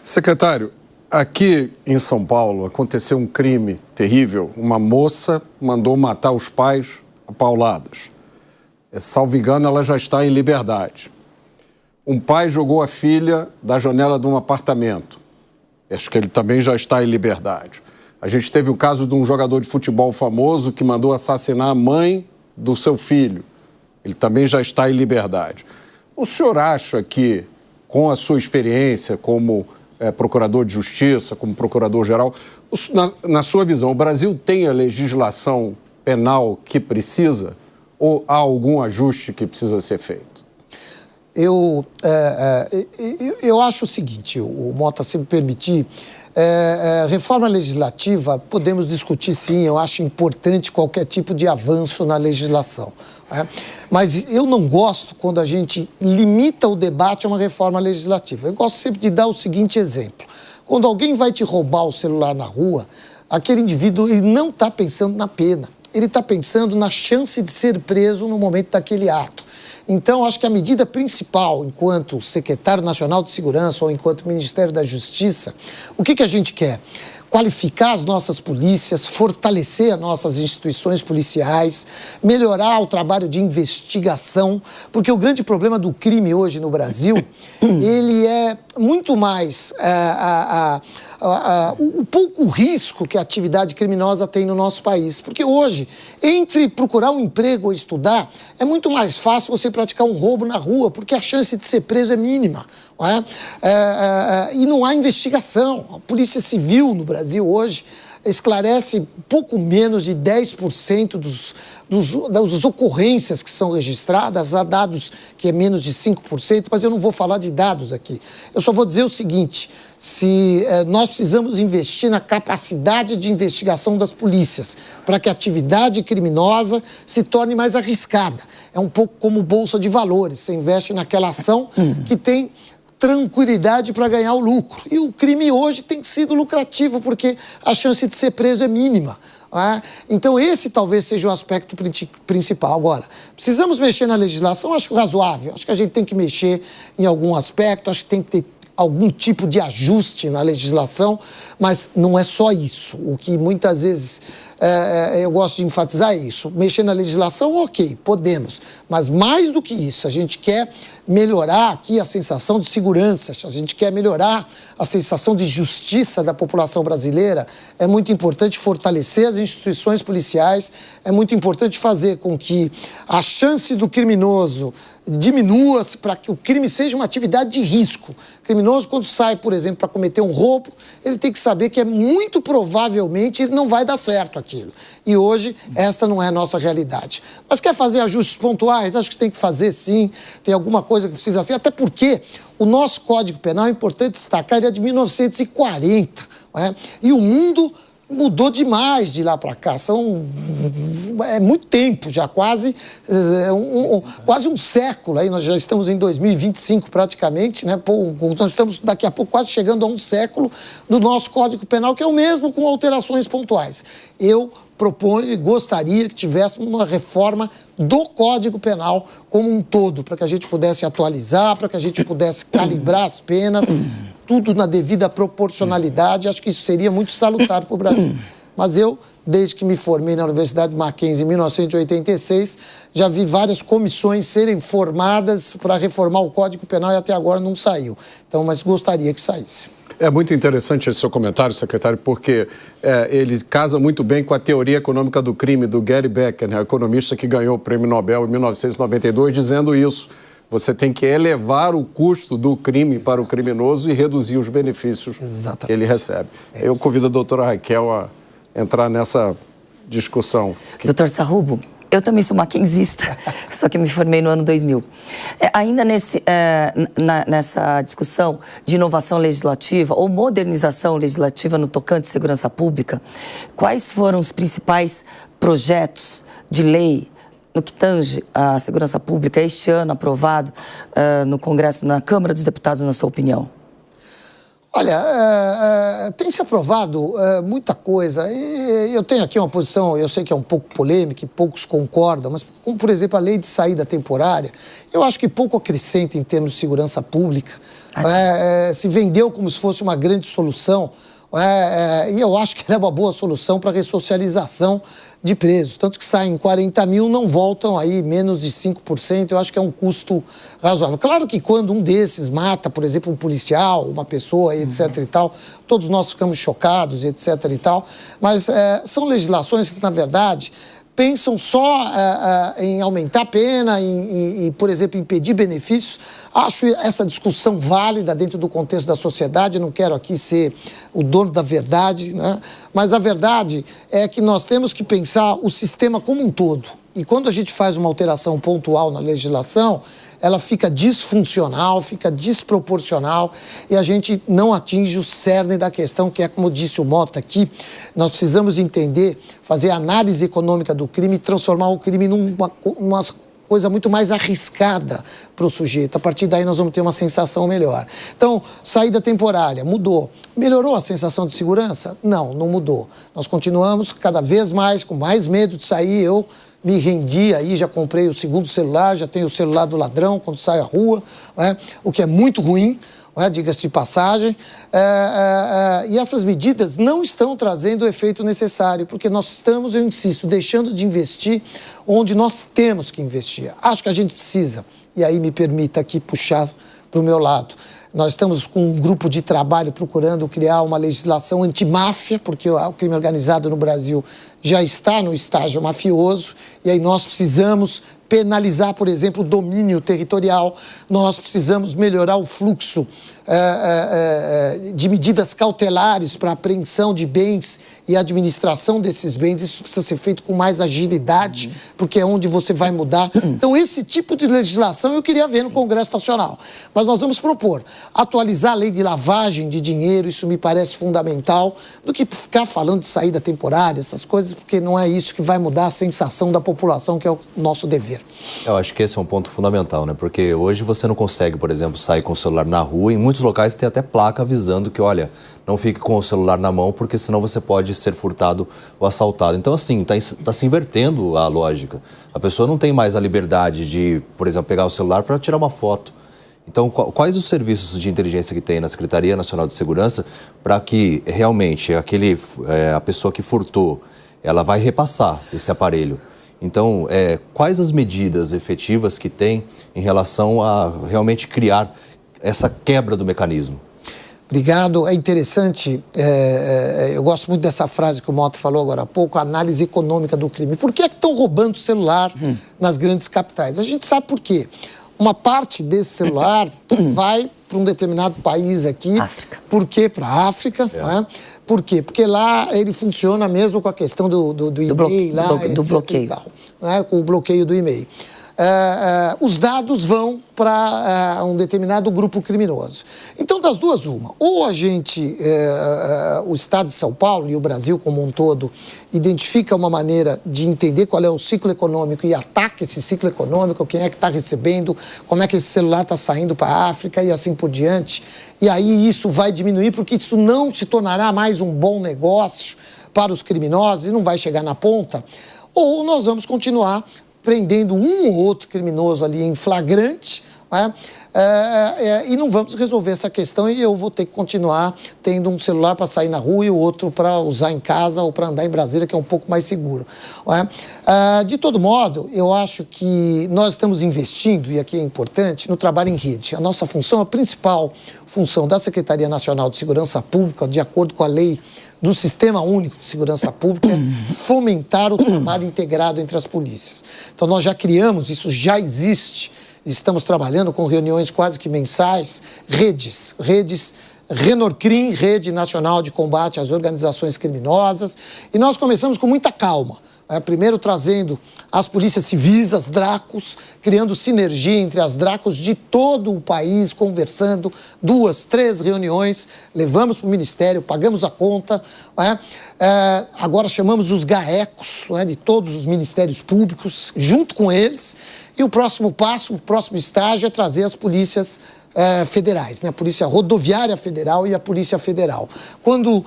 Secretário, aqui em São Paulo aconteceu um crime terrível. Uma moça mandou matar os pais a pauladas. Salvo engano, ela já está em liberdade. Um pai jogou a filha da janela de um apartamento. Acho que ele também já está em liberdade. A gente teve o caso de um jogador de futebol famoso que mandou assassinar a mãe do seu filho. Ele também já está em liberdade. O senhor acha que, com a sua experiência como procurador de justiça, como procurador-geral, na sua visão, o Brasil tem a legislação penal que precisa ou há algum ajuste que precisa ser feito? Eu acho o seguinte, o Mota, se me permitir, reforma legislativa, podemos discutir sim, eu acho importante qualquer tipo de avanço na legislação. Mas eu não gosto quando a gente limita o debate a uma reforma legislativa. Eu gosto sempre de dar o seguinte exemplo. Quando alguém vai te roubar o celular na rua, aquele indivíduo ele não está pensando na pena, ele está pensando na chance de ser preso no momento daquele ato. Então, acho que a medida principal, enquanto secretário nacional de segurança ou enquanto Ministério da Justiça, o que a gente quer? Qualificar as nossas polícias, fortalecer as nossas instituições policiais, melhorar o trabalho de investigação, porque o grande problema do crime hoje no Brasil, ele é muito mais o pouco risco que a atividade criminosa tem no nosso país. Porque hoje, entre procurar um emprego ou estudar, é muito mais fácil você praticar um roubo na rua, porque a chance de ser preso é mínima. Não é? E não há investigação. A Polícia Civil no Brasil hoje esclarece pouco menos de 10% das ocorrências que são registradas. Há dados que é menos de 5%, mas eu não vou falar de dados aqui. Eu só vou dizer o seguinte, nós precisamos investir na capacidade de investigação das polícias para que a atividade criminosa se torne mais arriscada. É um pouco como bolsa de valores, você investe naquela ação que tem tranquilidade para ganhar o lucro. E o crime hoje tem sido lucrativo, porque a chance de ser preso é mínima. Então, esse talvez seja o aspecto principal. Agora, precisamos mexer na legislação, acho razoável. Acho que a gente tem que mexer em algum aspecto, acho que tem que ter algum tipo de ajuste na legislação, mas não é só isso. O que muitas vezes eu gosto de enfatizar é isso. Mexer na legislação, ok, podemos. Mas mais do que isso, a gente quer melhorar aqui a sensação de segurança, a gente quer melhorar a sensação de justiça da população brasileira. É muito importante fortalecer as instituições policiais, é muito importante fazer com que a chance do criminoso diminua para que o crime seja uma atividade de risco. O criminoso, quando sai, por exemplo, para cometer um roubo, ele tem que saber que muito provavelmente ele não vai dar certo aquilo. E hoje, esta não é a nossa realidade. Mas quer fazer ajustes pontuais? Acho que tem que fazer, sim. Tem alguma coisa que precisa ser, até porque o nosso Código Penal, é importante destacar, ele é de 1940. Não é? E o mundo mudou demais de lá para cá. É muito tempo já, quase um século. Aí nós já estamos em 2025 praticamente, né? Nós estamos daqui a pouco quase chegando a um século do nosso Código Penal, que é o mesmo com alterações pontuais. Eu proponho e gostaria que tivéssemos uma reforma do Código Penal como um todo, para que a gente pudesse atualizar, para que a gente pudesse calibrar as penas, tudo na devida proporcionalidade. Acho que isso seria muito salutar para o Brasil. Mas eu, desde que me formei na Universidade Mackenzie em 1986, já vi várias comissões serem formadas para reformar o Código Penal e até agora não saiu. Então, mas gostaria que saísse. É muito interessante esse seu comentário, secretário, porque ele casa muito bem com a teoria econômica do crime do Gary Becker, né, economista que ganhou o Prêmio Nobel em 1992, dizendo isso. Você tem que elevar o custo do crime para o criminoso e reduzir os benefícios que ele recebe. Eu convido a doutora Raquel a entrar nessa discussão. Doutor Sarrubo, eu também sou mackenzista, só que me formei no ano 2000. Ainda nessa discussão de inovação legislativa ou modernização legislativa no tocante de segurança pública, quais foram os principais projetos de lei no que tange à segurança pública este ano aprovado no Congresso, na Câmara dos Deputados, na sua opinião? Olha, tem se aprovado muita coisa. E eu tenho aqui uma posição, eu sei que é um pouco polêmica e poucos concordam, mas como, por exemplo, a lei de saída temporária, eu acho que pouco acrescenta em termos de segurança pública. Se vendeu como se fosse uma grande solução. E eu acho que ela é uma boa solução para a ressocialização de presos. Tanto que saem 40 mil, não voltam aí menos de 5%. Eu acho que é um custo razoável. Claro que quando um desses mata, por exemplo, um policial, uma pessoa, etc. e tal, todos nós ficamos chocados, etc. e tal. Mas são legislações que, na verdade, pensam só em aumentar a pena e, por exemplo, impedir benefícios. Acho essa discussão válida dentro do contexto da sociedade. Eu não quero aqui ser o dono da verdade, né? Mas a verdade é que nós temos que pensar o sistema como um todo. E quando a gente faz uma alteração pontual na legislação, ela fica disfuncional, fica desproporcional e a gente não atinge o cerne da questão, que é, como disse o Mota aqui, nós precisamos entender, fazer análise econômica do crime e transformar o crime numa coisa muito mais arriscada para o sujeito. A partir daí nós vamos ter uma sensação melhor. Então, saída temporária, mudou. Melhorou a sensação de segurança? Não, não mudou. Nós continuamos cada vez mais, com mais medo de sair. Eu me rendi aí, já comprei o segundo celular, já tenho o celular do ladrão quando sai à rua, né? O que é muito ruim, diga-se de passagem. E essas medidas não estão trazendo o efeito necessário, porque nós estamos, eu insisto, deixando de investir onde nós temos que investir. Acho que a gente precisa, e aí me permita aqui puxar para o meu lado, nós estamos com um grupo de trabalho procurando criar uma legislação antimáfia, porque o crime organizado no Brasil já está no estágio mafioso, e aí nós precisamos penalizar, por exemplo, o domínio territorial, nós precisamos melhorar o fluxo de medidas cautelares para apreensão de bens e administração desses bens. Isso precisa ser feito com mais agilidade, porque é onde você vai mudar. Então, esse tipo de legislação eu queria ver no Congresso Nacional. Mas nós vamos propor atualizar a lei de lavagem de dinheiro, isso me parece fundamental, do que ficar falando de saída temporária, essas coisas, porque não é isso que vai mudar a sensação da população, que é o nosso dever. Eu acho que esse é um ponto fundamental, né? Porque hoje você não consegue, por exemplo, sair com o celular na rua. Em muitos locais tem até placa avisando que, olha, não fique com o celular na mão, porque senão você pode ser furtado ou assaltado. Então, assim, tá se invertendo a lógica. A pessoa não tem mais a liberdade de, por exemplo, pegar o celular para tirar uma foto. Então, quais os serviços de inteligência que tem na Secretaria Nacional de Segurança para que realmente a pessoa que furtou, ela vai repassar esse aparelho? Então, quais as medidas efetivas que tem em relação a realmente criar essa quebra do mecanismo? Obrigado. É interessante, eu gosto muito dessa frase que o Mota falou agora há pouco, a análise econômica do crime. Por que estão roubando o celular nas grandes capitais? A gente sabe por quê. Uma parte desse celular vai para um determinado país aqui. África. Por quê? Para a África, né? Por quê? Porque lá ele funciona mesmo com a questão do e-mail, do bloqueio. Tal, né? Com o bloqueio do e-mail. Os dados vão para um determinado grupo criminoso. Então, das duas, uma. Ou a gente, o Estado de São Paulo e o Brasil como um todo, identifica uma maneira de entender qual é o ciclo econômico e ataca esse ciclo econômico, quem é que está recebendo, como é que esse celular está saindo para a África e assim por diante. E aí isso vai diminuir, porque isso não se tornará mais um bom negócio para os criminosos e não vai chegar na ponta. Ou nós vamos continuar prendendo um ou outro criminoso ali em flagrante, né? E não vamos resolver essa questão e eu vou ter que continuar tendo um celular para sair na rua e o outro para usar em casa ou para andar em Brasília, que é um pouco mais seguro, né? De todo modo, eu acho que nós estamos investindo, e aqui é importante, no trabalho em rede. A nossa função, a principal função da Secretaria Nacional de Segurança Pública, de acordo com a lei do Sistema Único de Segurança Pública, é fomentar o trabalho integrado entre as polícias. Então, nós já criamos, isso já existe, estamos trabalhando com reuniões quase que mensais, redes, Renorcrim, Rede Nacional de Combate às Organizações Criminosas, e nós começamos com muita calma. Primeiro trazendo as polícias civis, as DRACOS, criando sinergia entre as DRACOS de todo o país, conversando, 2, 3 reuniões, levamos para o Ministério, pagamos a conta, né? Agora chamamos os GAECOS, né, de todos os Ministérios Públicos, junto com eles, e o próximo passo, o próximo estágio é trazer as polícias federais, né? A Polícia Rodoviária Federal e a Polícia Federal. Quando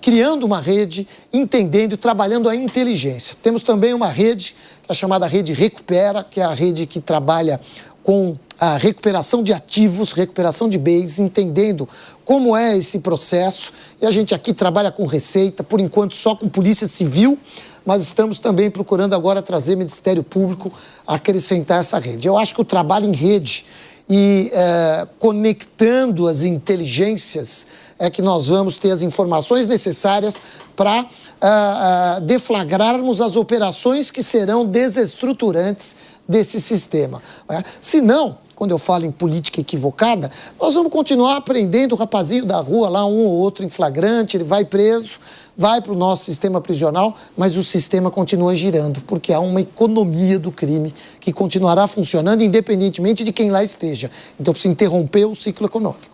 criando uma rede, entendendo, trabalhando a inteligência. Temos também uma rede, que é a chamada Rede Recupera, que é a rede que trabalha com a recuperação de ativos, recuperação de bens, entendendo como é esse processo. E a gente aqui trabalha com Receita, por enquanto só com Polícia Civil, mas estamos também procurando agora trazer Ministério Público a acrescentar essa rede. Eu acho que o trabalho em rede e conectando as inteligências é que nós vamos ter as informações necessárias para deflagrarmos as operações que serão desestruturantes desse sistema. Se não, quando eu falo em política equivocada, nós vamos continuar aprendendo o rapazinho da rua lá, um ou outro em flagrante, ele vai preso, vai para o nosso sistema prisional, mas o sistema continua girando, porque há uma economia do crime que continuará funcionando independentemente de quem lá esteja. Então precisa interromper o ciclo econômico.